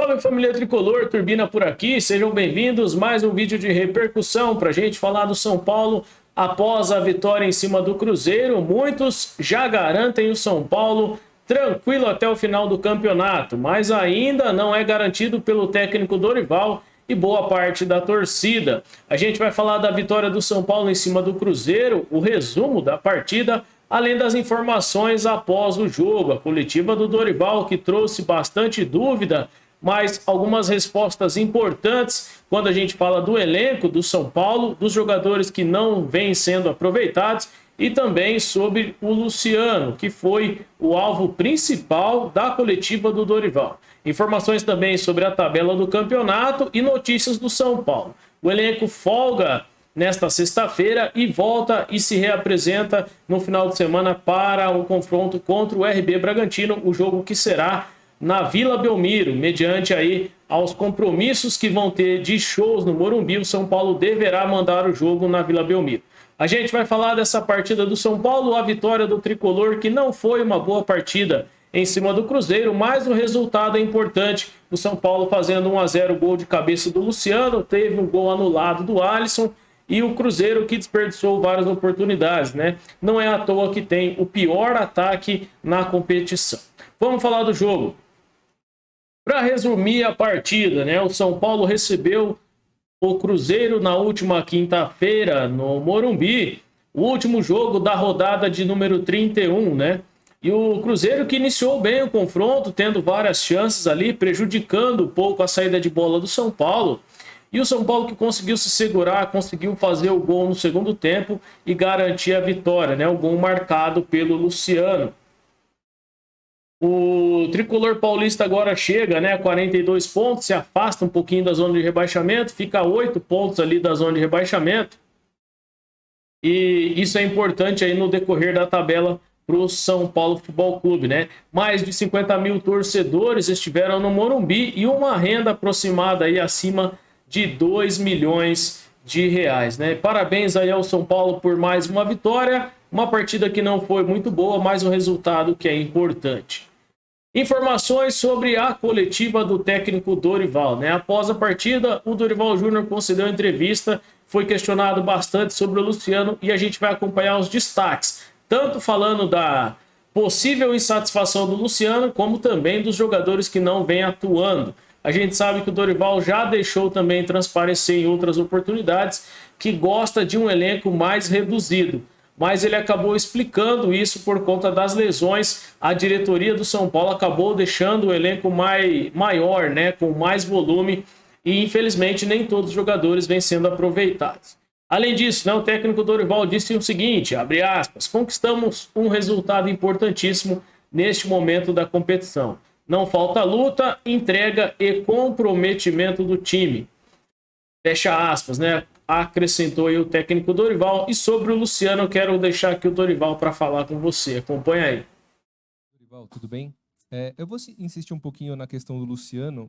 Salve família Tricolor, Turbina por aqui, sejam bem-vindos, mais um vídeo de repercussão para a gente falar do São Paulo após a vitória em cima do Cruzeiro. Muitos já garantem o São Paulo tranquilo até o final do campeonato, mas ainda não é garantido pelo técnico Dorival e boa parte da torcida. A gente vai falar da vitória do São Paulo em cima do Cruzeiro, o resumo da partida, além das informações após o jogo, a coletiva do Dorival que trouxe bastante dúvida, mas algumas respostas importantes quando a gente fala do elenco do São Paulo, dos jogadores que não vêm sendo aproveitados e também sobre o Luciano, que foi o alvo principal da coletiva do Dorival. Informações também sobre a tabela do campeonato e notícias do São Paulo. O elenco folga nesta sexta-feira e volta e se reapresenta no final de semana para um confronto contra o RB Bragantino, o jogo que será na Vila Belmiro, mediante aí aos compromissos que vão ter de shows no Morumbi. O São Paulo deverá mandar o jogo na Vila Belmiro. A gente vai falar dessa partida do São Paulo, a vitória do Tricolor, que não foi uma boa partida em cima do Cruzeiro, mas o resultado é importante. O São Paulo fazendo 1-0, gol de cabeça do Luciano, teve um gol anulado do Alisson, e o Cruzeiro que desperdiçou várias oportunidades, né? Não é à toa que tem o pior ataque na competição. Vamos falar do jogo. Para resumir a partida, né? O São Paulo recebeu o Cruzeiro na última quinta-feira no Morumbi, o último jogo da rodada de número 31, né? E o Cruzeiro que iniciou bem o confronto, tendo várias chances ali, prejudicando um pouco a saída de bola do São Paulo. E o São Paulo que conseguiu se segurar, conseguiu fazer o gol no segundo tempo e garantir a vitória, né? O gol marcado pelo Luciano. O Tricolor Paulista agora chega, né, a 42 pontos, se afasta um pouquinho da zona de rebaixamento, fica a 8 pontos ali da zona de rebaixamento. E isso é importante aí no decorrer da tabela para o São Paulo Futebol Clube, né? Mais de 50 mil torcedores estiveram no Morumbi e uma renda aproximada aí acima de 2 milhões de reais, né? Parabéns aí ao São Paulo por mais uma vitória, uma partida que não foi muito boa, mas um resultado que é importante. Informações sobre a coletiva do técnico Dorival, né? Após a partida, o Dorival Júnior concedeu entrevista, foi questionado bastante sobre o Luciano e a gente vai acompanhar os destaques, tanto falando da possível insatisfação do Luciano, como também dos jogadores que não vêm atuando. A gente sabe que o Dorival já deixou também transparecer em outras oportunidades que gosta de um elenco mais reduzido, mas ele acabou explicando isso por conta das lesões. A diretoria do São Paulo acabou deixando o elenco maior, né, com mais volume, e infelizmente nem todos os jogadores vêm sendo aproveitados. Além disso, né, o técnico Dorival disse o seguinte, abre aspas, conquistamos um resultado importantíssimo neste momento da competição. Não falta luta, entrega e comprometimento do time. Fecha aspas, né? Acrescentou aí o técnico Dorival. E sobre o Luciano, eu quero deixar aqui o Dorival para falar com você. Acompanha aí. Dorival, tudo bem? Eu vou insistir um pouquinho na questão do Luciano.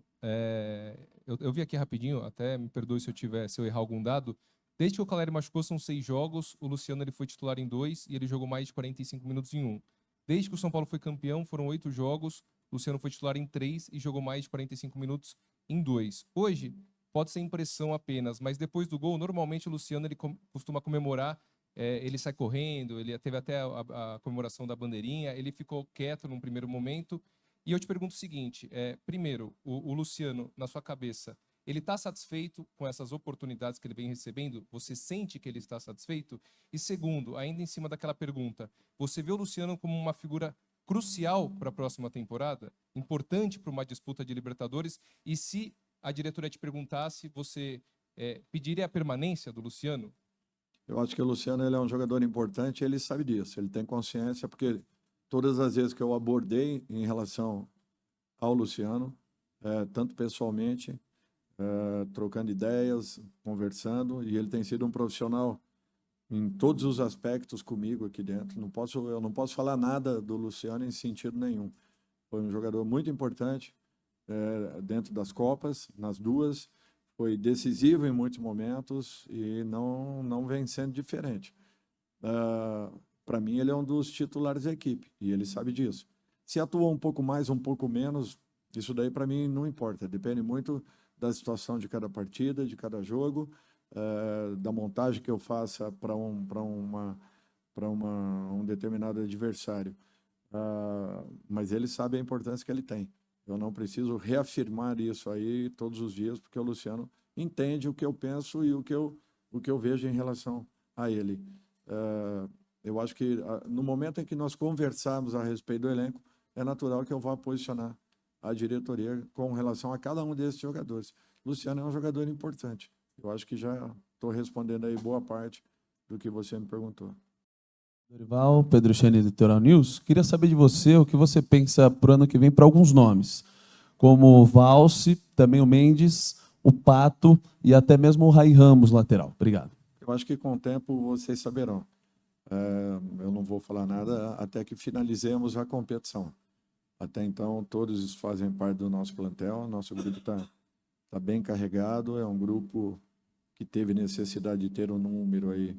Eu vi aqui rapidinho, até me perdoe se eu errar algum dado. Desde que o Caleri machucou, são 6 jogos. O Luciano ele foi titular em 2 e ele jogou mais de 45 minutos em 1. Desde que o São Paulo foi campeão, foram 8 jogos. O Luciano foi titular em 3 e jogou mais de 45 minutos em 2. Hoje, pode ser impressão apenas, mas depois do gol, normalmente o Luciano ele costuma comemorar, ele sai correndo, ele teve até a comemoração da bandeirinha, ele ficou quieto num primeiro momento. E eu te pergunto o seguinte, primeiro, o Luciano, na sua cabeça, ele está satisfeito com essas oportunidades que ele vem recebendo? Você sente que ele está satisfeito? E segundo, ainda em cima daquela pergunta, você vê o Luciano como uma figura crucial para a próxima temporada, importante para uma disputa de Libertadores, e se a diretoria te perguntasse, você pediria a permanência do Luciano? Eu acho que o Luciano ele é um jogador importante, ele sabe disso, ele tem consciência, porque todas as vezes que eu abordei em relação ao Luciano, tanto pessoalmente, trocando ideias, conversando, e ele tem sido um profissional em todos os aspectos comigo aqui dentro. Eu não posso falar nada do Luciano em sentido nenhum. Foi um jogador muito importante dentro das Copas, nas duas, foi decisivo em muitos momentos e não vem sendo diferente. Para mim, ele é um dos titulares da equipe e ele sabe disso. Se atua um pouco mais, um pouco menos, Isso daí para mim não importa, depende muito da situação de cada partida, de cada jogo, da montagem que eu faça para um determinado adversário. Mas ele sabe a importância que ele tem. Eu não preciso reafirmar isso aí todos os dias, porque o Luciano entende o que eu penso e o que eu vejo em relação a ele. Eu acho que no momento em que nós conversarmos a respeito do elenco, é natural que eu vá posicionar a diretoria com relação a cada um desses jogadores. Luciano é um jogador importante. Eu acho que já estou respondendo aí boa parte do que você me perguntou. Dorival, Pedro Chani, Litoral News. Queria saber de você o que você pensa para o ano que vem para alguns nomes, como o Valse, também o Mendes, o Pato e até mesmo o Rai Ramos, lateral. Obrigado. Eu acho que com o tempo vocês saberão. Eu não vou falar nada até que finalizemos a competição. Até então, todos fazem parte do nosso plantel. Nosso grupo está bem carregado. É um grupo que teve necessidade de ter um número aí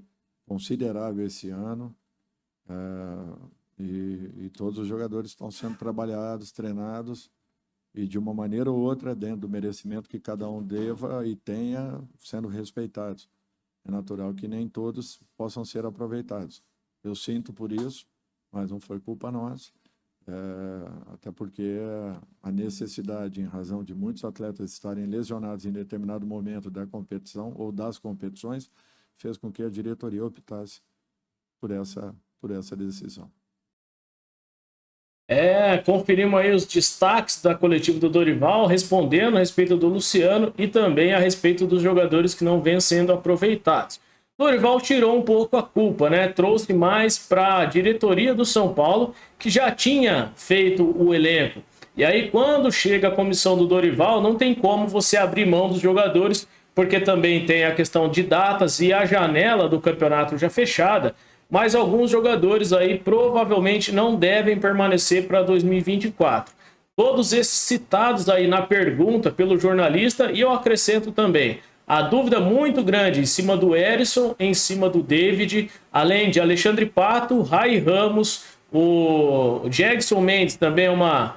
considerável esse ano. E todos os jogadores estão sendo trabalhados, treinados, e de uma maneira ou outra, dentro do merecimento que cada um deva e tenha, sendo respeitados. É natural que nem todos possam ser aproveitados. Eu sinto por isso, mas não foi culpa nossa. Até porque a necessidade, em razão de muitos atletas estarem lesionados em determinado momento da competição ou das competições, fez com que a diretoria optasse por essa decisão. Conferimos aí os destaques da coletiva do Dorival, respondendo a respeito do Luciano e também a respeito dos jogadores que não vêm sendo aproveitados. Dorival tirou um pouco a culpa, né? Trouxe mais para a diretoria do São Paulo, que já tinha feito o elenco. E aí, quando chega a comissão do Dorival, não tem como você abrir mão dos jogadores, porque também tem a questão de datas e a janela do campeonato já fechada. Mas alguns jogadores aí provavelmente não devem permanecer para 2024. Todos esses citados aí na pergunta pelo jornalista, e eu acrescento também a dúvida muito grande em cima do Erisson, em cima do David, além de Alexandre Pato, Rai Ramos, o Jegson Mendes também é uma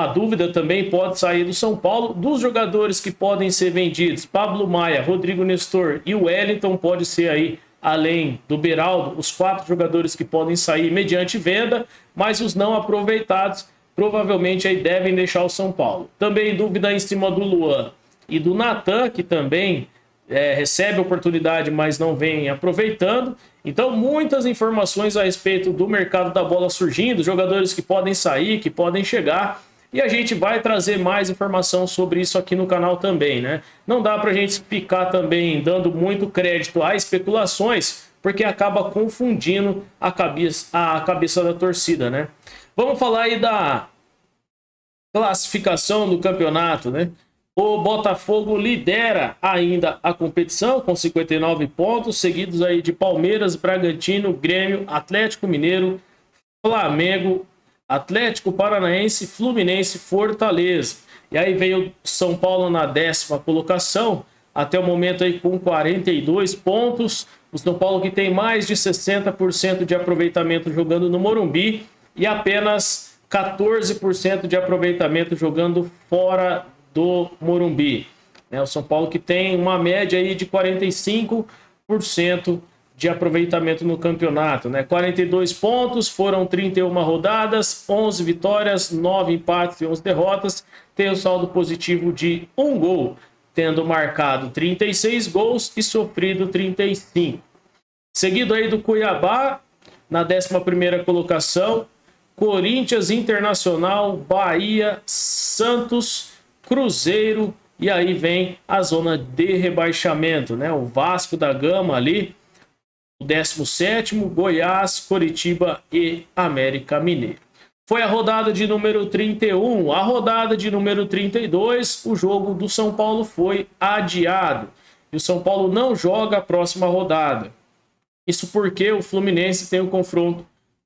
dúvida, também pode sair do São Paulo. Dos jogadores que podem ser vendidos, Pablo Maia, Rodrigo Nestor e o Wellington pode ser aí, além do Beraldo, os 4 jogadores que podem sair mediante venda, mas os não aproveitados provavelmente aí devem deixar o São Paulo. Também dúvida em cima do Luan e do Natan, que também recebe oportunidade, mas não vem aproveitando. Então, muitas informações a respeito do mercado da bola surgindo, jogadores que podem sair, que podem chegar, e a gente vai trazer mais informação sobre isso aqui no canal também, né? Não dá pra gente ficar também dando muito crédito a especulações, porque acaba confundindo a cabeça da torcida, né? Vamos falar aí da classificação do campeonato, né? O Botafogo lidera ainda a competição com 59 pontos, seguidos aí de Palmeiras, Bragantino, Grêmio, Atlético Mineiro, Flamengo, Atlético Paranaense, Fluminense, Fortaleza. E aí veio São Paulo na 10ª colocação, até o momento aí com 42 pontos. O São Paulo que tem mais de 60% de aproveitamento jogando no Morumbi e apenas 14% de aproveitamento jogando fora do Morumbi. O São Paulo que tem uma média aí de 45% de aproveitamento no campeonato, 42 pontos, foram 31 rodadas, 11 vitórias, 9 empates e 11 derrotas, tem o saldo positivo de 1 gol, tendo marcado 36 gols e sofrido 35. Seguido aí do Cuiabá, na 11ª colocação, Corinthians, Internacional, Bahia, Santos, Cruzeiro, e aí vem a zona de rebaixamento, o Vasco da Gama ali, o 17º, Goiás, Coritiba e América Mineiro. Foi a rodada de número 31. A rodada de número 32, o jogo do São Paulo foi adiado. E o São Paulo não joga a próxima rodada. Isso porque o Fluminense tem o confronto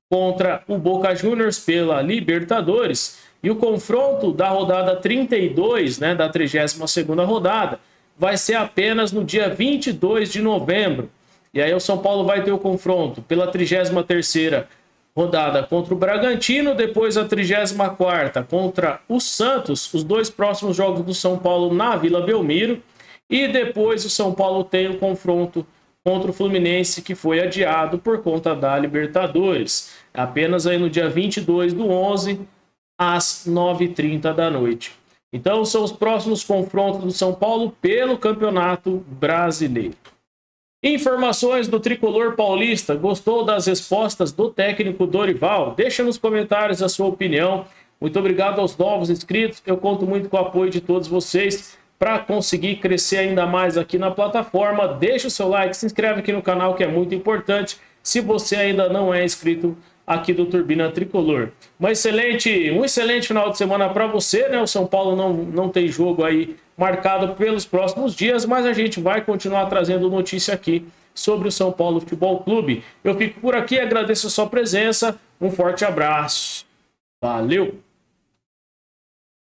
contra o Boca Juniors pela Libertadores. E o confronto da rodada 32, da 32ª rodada, vai ser apenas no dia 22 de novembro. E aí o São Paulo vai ter o confronto pela 33ª rodada contra o Bragantino, depois a 34ª contra o Santos, os 2 próximos jogos do São Paulo na Vila Belmiro, e depois o São Paulo tem o confronto contra o Fluminense, que foi adiado por conta da Libertadores, apenas aí no dia 22/11, às 9h30 da noite. Então são os próximos confrontos do São Paulo pelo Campeonato Brasileiro. Informações do Tricolor Paulista. Gostou das respostas do técnico Dorival? Deixa nos comentários a sua opinião. Muito obrigado aos novos inscritos. Eu conto muito com o apoio de todos vocês para conseguir crescer ainda mais aqui na plataforma. Deixa o seu like, se inscreve aqui no canal, que é muito importante, se você ainda não é inscrito aqui do Turbina Tricolor. Um excelente final de semana para você, né? O São Paulo não tem jogo aí marcado pelos próximos dias, mas a gente vai continuar trazendo notícia aqui sobre o São Paulo Futebol Clube. Eu fico por aqui, agradeço a sua presença, um forte abraço. Valeu!